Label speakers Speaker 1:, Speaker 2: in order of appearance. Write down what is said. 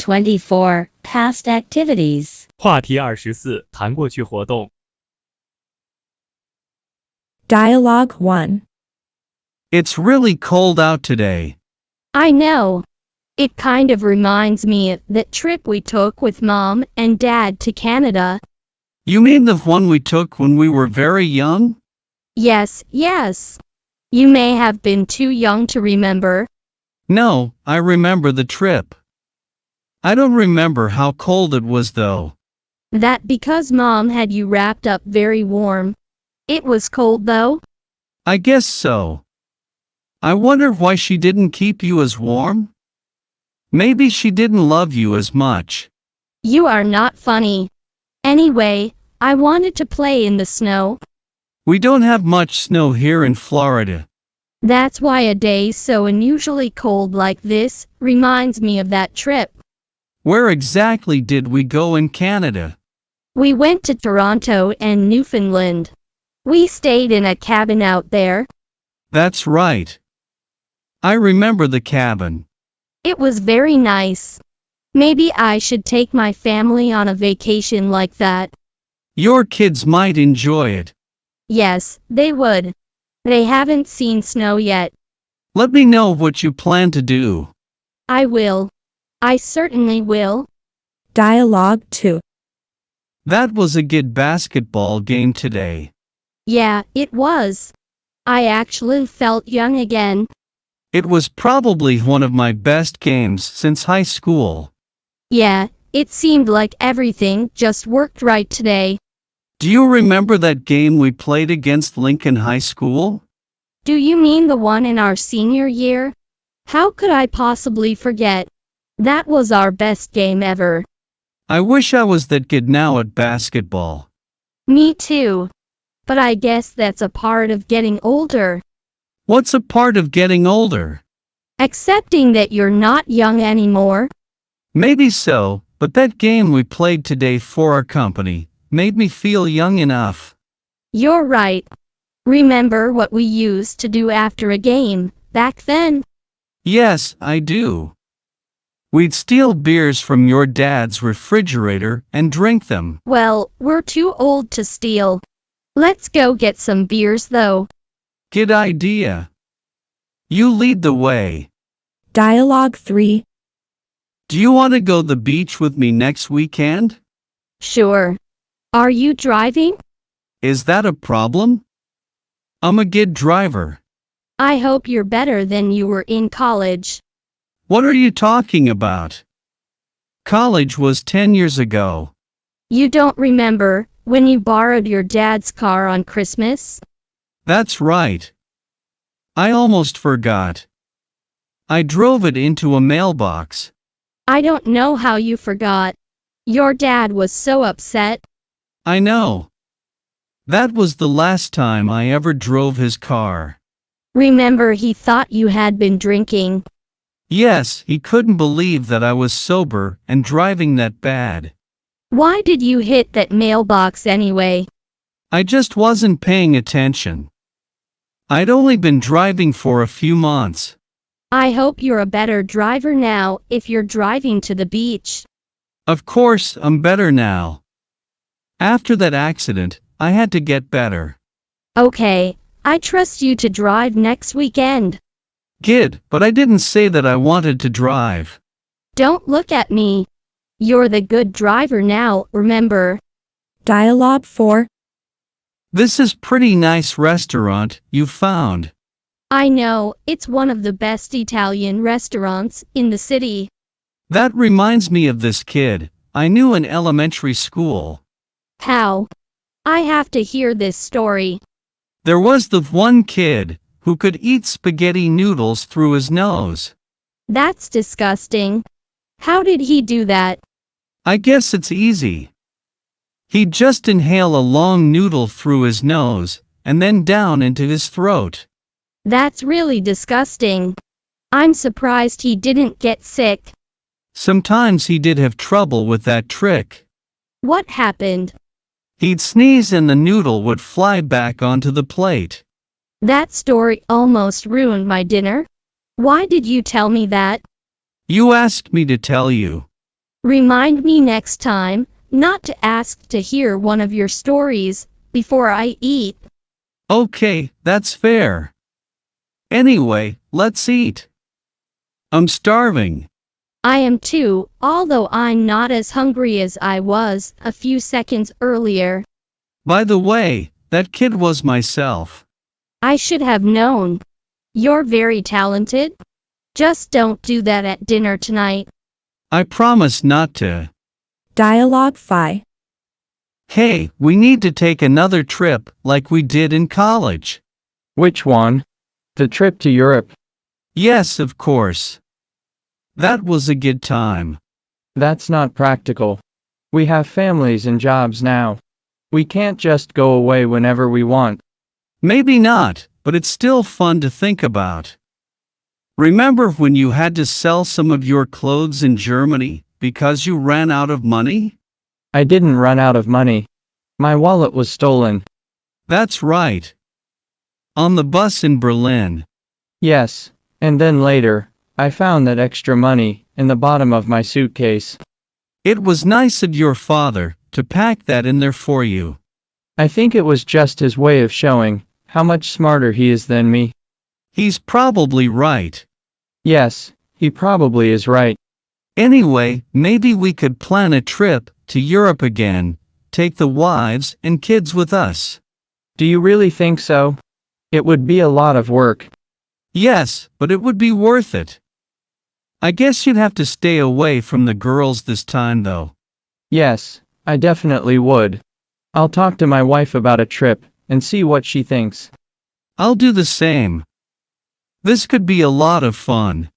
Speaker 1: 24. Past activities.
Speaker 2: 话题24，谈过去活动。
Speaker 3: Dialogue 1.
Speaker 4: It's really cold out today.
Speaker 5: I know. It kind of reminds me of that trip we took with Mom and Dad to Canada.
Speaker 4: You mean the one we took when we were very young?
Speaker 5: Yes. You may have been too young to remember.
Speaker 4: No, I remember the trip. I don't remember how cold it was though.
Speaker 5: That because Mom had you wrapped up very warm. It was cold though?
Speaker 4: I guess so. I wonder why she didn't keep you as warm? Maybe she didn't love you as much.
Speaker 5: You are not funny. Anyway, I wanted to play in the snow.
Speaker 4: We don't have much snow here in Florida.
Speaker 5: That's why a day so unusually cold like this reminds me of that trip.
Speaker 4: Where exactly did we go in Canada?
Speaker 5: We went to Toronto and Newfoundland. We stayed in a cabin out there.
Speaker 4: That's right. I remember the cabin.
Speaker 5: It was very nice. Maybe I should take my family on a vacation like that.
Speaker 4: Your kids might enjoy it.
Speaker 5: Yes, they would. They haven't seen snow yet.
Speaker 4: Let me know what you plan to do.
Speaker 5: I will. I certainly will.
Speaker 3: Dialogue 2.
Speaker 4: That was a good basketball game today.
Speaker 5: Yeah, it was. I actually felt young again.
Speaker 4: It was probably one of my best games since high school.
Speaker 5: Yeah, it seemed like everything just worked right today.
Speaker 4: Do you remember that game we played against Lincoln High School?
Speaker 5: Do you mean the one in our senior year? How could I possibly forget? That was our best game ever.
Speaker 4: I wish I was that good now at basketball.
Speaker 5: Me too. But I guess that's a part of getting older.
Speaker 4: What's a part of getting older?
Speaker 5: Accepting that you're not young anymore.
Speaker 4: Maybe so, but that game we played today for our company made me feel young enough.
Speaker 5: You're right. Remember what we used to do after a game, back then?
Speaker 4: Yes, I do. We'd steal beers from your dad's refrigerator and drink them.
Speaker 5: Well, we're too old to steal. Let's go get some beers though.
Speaker 4: Good idea. You lead the way.
Speaker 3: Dialogue 3.
Speaker 4: Do you want to go to the beach with me next weekend?
Speaker 5: Sure. Are you driving?
Speaker 4: Is that a problem? I'm a good driver.
Speaker 5: I hope you're better than you were in college.
Speaker 4: What are you talking about? College was 10 years ago.
Speaker 5: You don't remember when you borrowed your dad's car on Christmas?
Speaker 4: That's right. I almost forgot. I drove it into a mailbox.
Speaker 5: I don't know how you forgot. Your dad was so upset.
Speaker 4: I know. That was the last time I ever drove his car.
Speaker 5: Remember, he thought you had been drinking.
Speaker 4: Yes, he couldn't believe that I was sober and driving that bad.
Speaker 5: Why did you hit that mailbox anyway?
Speaker 4: I just wasn't paying attention. I'd only been driving for a few months.
Speaker 5: I hope you're a better driver now if you're driving to the beach.
Speaker 4: Of course, I'm better now. After that accident, I had to get better.
Speaker 5: Okay, I trust you to drive next weekend.
Speaker 4: Good, but I didn't say that I wanted to drive.
Speaker 5: Don't look at me. You're the good driver now, remember?
Speaker 3: Dialogue 4.
Speaker 4: This is pretty nice restaurant you found.
Speaker 5: I know, it's one of the best Italian restaurants in the city.
Speaker 4: That reminds me of this kid I knew in elementary school.
Speaker 5: How? I have to hear this story.
Speaker 4: There was the one kid who could eat spaghetti noodles through his nose.
Speaker 5: That's disgusting. How did he do that?
Speaker 4: I guess it's easy. He'd just inhale a long noodle through his nose and then down into his throat.
Speaker 5: That's really disgusting. I'm surprised he didn't get sick.
Speaker 4: Sometimes he did have trouble with that trick.
Speaker 5: What happened?
Speaker 4: He'd sneeze and the noodle would fly back onto the plate.
Speaker 5: That story almost ruined my dinner. Why did you tell me that?
Speaker 4: You asked me to tell you.
Speaker 5: Remind me next time not to ask to hear one of your stories before I eat.
Speaker 4: Okay, that's fair. Anyway, let's eat. I'm starving.
Speaker 5: I am too, although I'm not as hungry as I was a few seconds earlier.
Speaker 4: By the way, that kid was myself.
Speaker 5: I should have known. You're very talented. Just don't do that at dinner tonight.
Speaker 4: I promise not to.
Speaker 3: Dialogue 5.
Speaker 4: Hey, we need to take another trip like we did in college.
Speaker 6: Which one? The trip to Europe?
Speaker 4: Yes, of course. That was a good time.
Speaker 6: That's not practical. We have families and jobs now. We can't just go away whenever we want.
Speaker 4: Maybe not, but it's still fun to think about. Remember when you had to sell some of your clothes in Germany because you ran out of money?
Speaker 6: I didn't run out of money. My wallet was stolen.
Speaker 4: That's right. On the bus in Berlin.
Speaker 6: Yes, and then later, I found that extra money in the bottom of my suitcase.
Speaker 4: It was nice of your father to pack that in there for you.
Speaker 6: I think it was just his way of showing how much smarter he is than me.
Speaker 4: He's probably right.
Speaker 6: Yes, he probably is right.
Speaker 4: Anyway, maybe we could plan a trip to Europe again, take the wives and kids with us.
Speaker 6: Do you really think so? It would be a lot of work.
Speaker 4: Yes, but it would be worth it. I guess you'd have to stay away from the girls this time though.
Speaker 6: Yes, I definitely would. I'll talk to my wife about a trip and see what she thinks.
Speaker 4: I'll do the same. This could be a lot of fun.